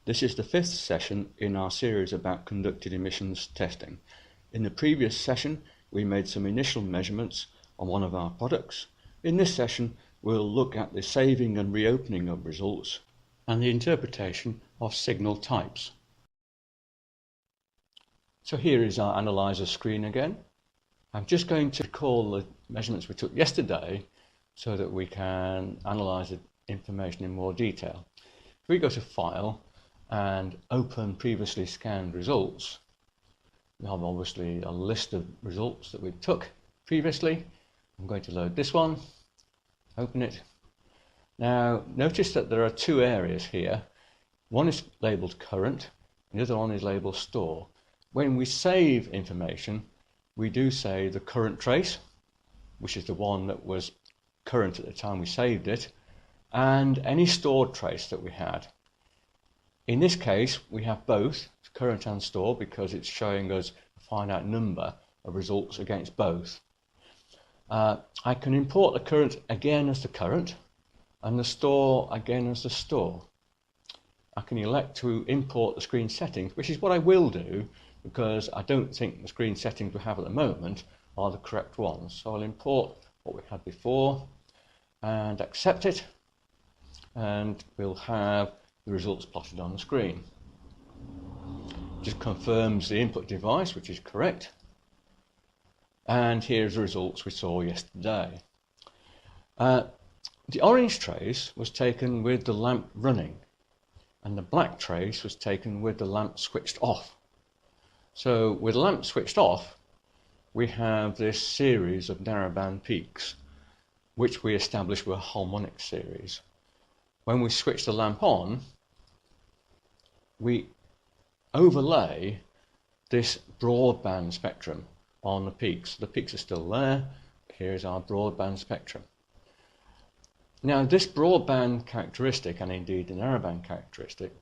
This is the fifth session in our series about conducted emissions testing. In the previous session, we made some initial measurements on one of our products. In this session, we'll look at the saving and reopening of results and the interpretation of signal types. So here is our analyzer screen again. I'm just going to recall the measurements we took yesterday so that we can analyze the information in more detail. If we go to File and open previously scanned results, we have obviously a list of results that we took previously. I'm going to load this one, open it. Now notice that there are two areas here. One is labelled current, and the other one is labelled store. When we save information, we do say the current trace, which is the one that was current at the time we saved it, and any stored trace that we had. In this case, we have both current and store because it's showing us a finite number of results against both. I can import the current again as the current and the store again as the store. I can elect to import the screen settings, which is what I will do because I don't think the screen settings we have at the moment are the correct ones. So I'll import what we had before and accept it, and we'll have the results plotted on the screen. Just confirms the input device, which is correct. And here's the results we saw yesterday. The orange trace was taken with the lamp running, and the black trace was taken with the lamp switched off. So with the lamp switched off, we have this series of narrowband peaks, which we established were a harmonic series. When we switch the lamp on, we overlay this broadband spectrum on the peaks. The peaks are still there. Here's our broadband spectrum. Now this broadband characteristic, and indeed the narrowband characteristic,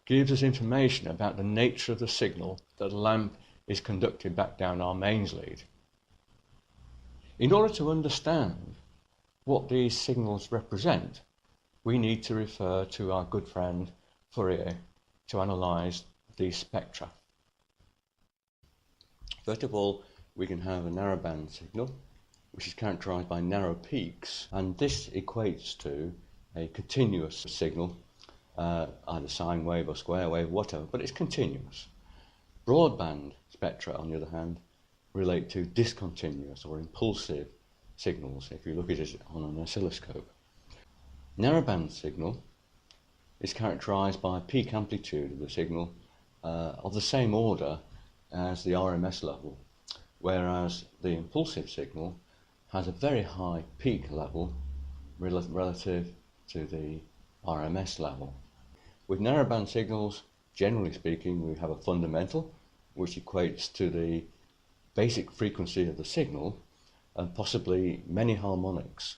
gives us information about the nature of the signal that the lamp is conducted back down our mains lead. In order to understand what these signals represent, we need to refer to our good friend Fourier to analyse these spectra. First of all, we can have a narrowband signal, which is characterised by narrow peaks, and this equates to a continuous signal, either sine wave or square wave, whatever, but it's continuous. Broadband spectra, on the other hand, relate to discontinuous or impulsive signals, if you look at it on an oscilloscope. Narrowband signal is characterised by a peak amplitude of the signal of the same order as the RMS level, whereas the impulsive signal has a very high peak level relative to the RMS level. With narrowband signals, generally speaking, we have a fundamental, which equates to the basic frequency of the signal, and possibly many harmonics.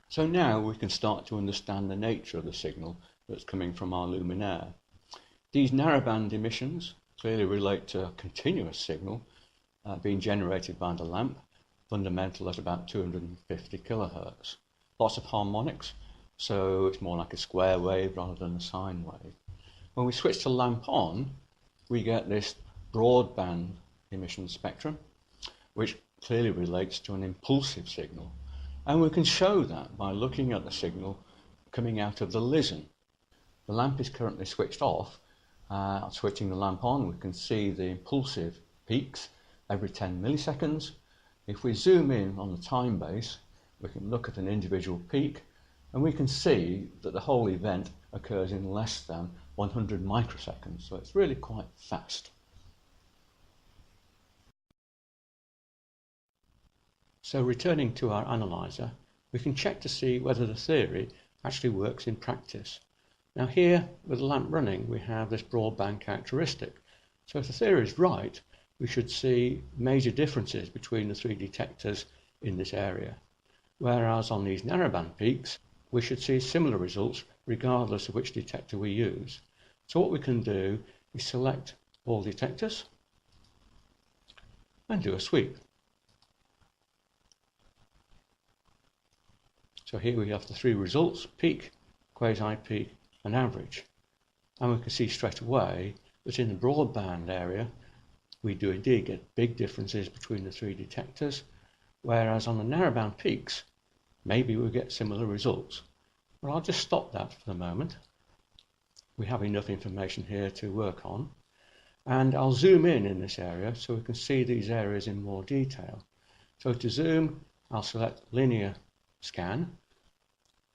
So now we can start to understand the nature of the signal that's coming from our luminaire. These narrowband emissions clearly relate to a continuous signal being generated by the lamp, fundamental at about 250 kilohertz. Lots of harmonics, so it's more like a square wave rather than a sine wave. When we switch the lamp on, we get this broadband emission spectrum, which clearly relates to an impulsive signal. And we can show that by looking at the signal coming out of the listen. The lamp is currently switched off. Switching the lamp on, we can see the impulsive peaks every 10 milliseconds. If we zoom in on the time base, we can look at an individual peak, and we can see that the whole event occurs in less than 100 microseconds, so it's really quite fast. So returning to our analyzer, we can check to see whether the theory actually works in practice. Now here, with the lamp running, we have this broadband characteristic. So if the theory is right, we should see major differences between the three detectors in this area. Whereas on these narrowband peaks, we should see similar results regardless of which detector we use. So what we can do is select all detectors and do a sweep. So here we have the three results: peak, quasi-peak and average. And we can see straight away that in the broadband area we do indeed get big differences between the three detectors, whereas on the narrowband peaks maybe we'll get similar results. But I'll just stop that for the moment. We have enough information here to work on, and I'll zoom in this area so we can see these areas in more detail. So to zoom, I'll select linear scan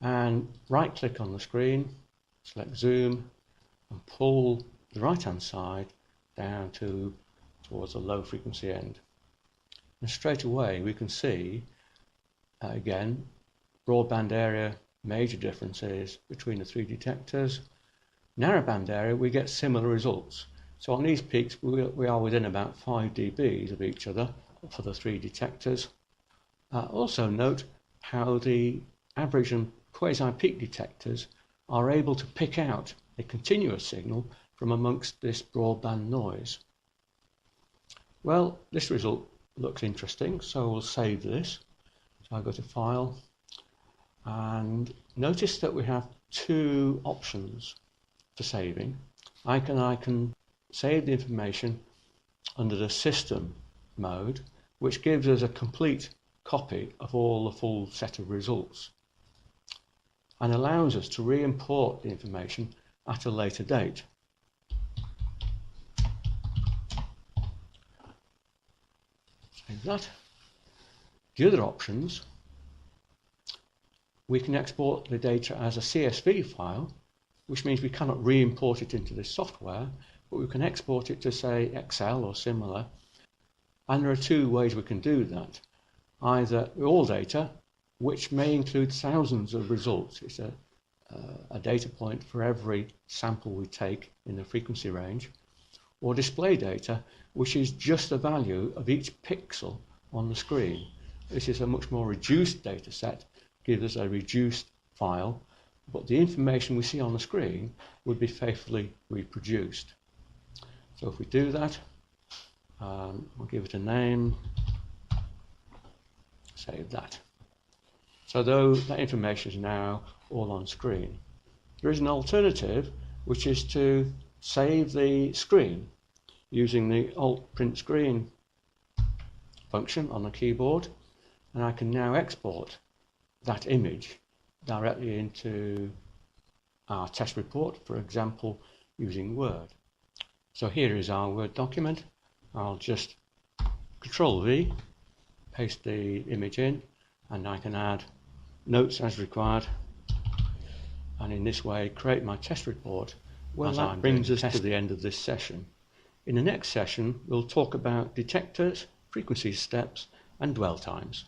and right click on the screen, select zoom and pull the right hand side down towards the low frequency end. And straight away we can see again broadband area major differences between the three detectors. Narrowband area we get similar results. So on these peaks we are within about 5 dBs of each other for the three detectors. Also note how the average and quasi-peak detectors are able to pick out a continuous signal from amongst this broadband noise. Well, this result looks interesting, so we'll save this. So I'll go to File, and notice that we have two options for saving. I can save the information under the system mode, which gives us a complete copy of all the full set of results and allows us to re-import the information at a later date. Save that. The other options, we can export the data as a CSV file, which means we cannot re-import it into this software, but we can export it to, say, Excel or similar. And there are two ways we can do that. Either all data, which may include thousands of results. It's a data point for every sample we take in the frequency range. Or display data, which is just the value of each pixel on the screen. This is a much more reduced data set, gives us a reduced file, but the information we see on the screen would be faithfully reproduced. So if we do that, we'll give it a name, save that. So though that information is now all on screen. There is an alternative, which is to save the screen using the Alt Print Screen function on the keyboard, and I can now export that image directly into our test report, for example, using Word. So here is our Word document. I'll just Control V, paste the image in, and I can add notes as required, and in this way create my test report. Well, that brings us to the end of this session. In the next session we'll talk about detectors, frequency steps and dwell times.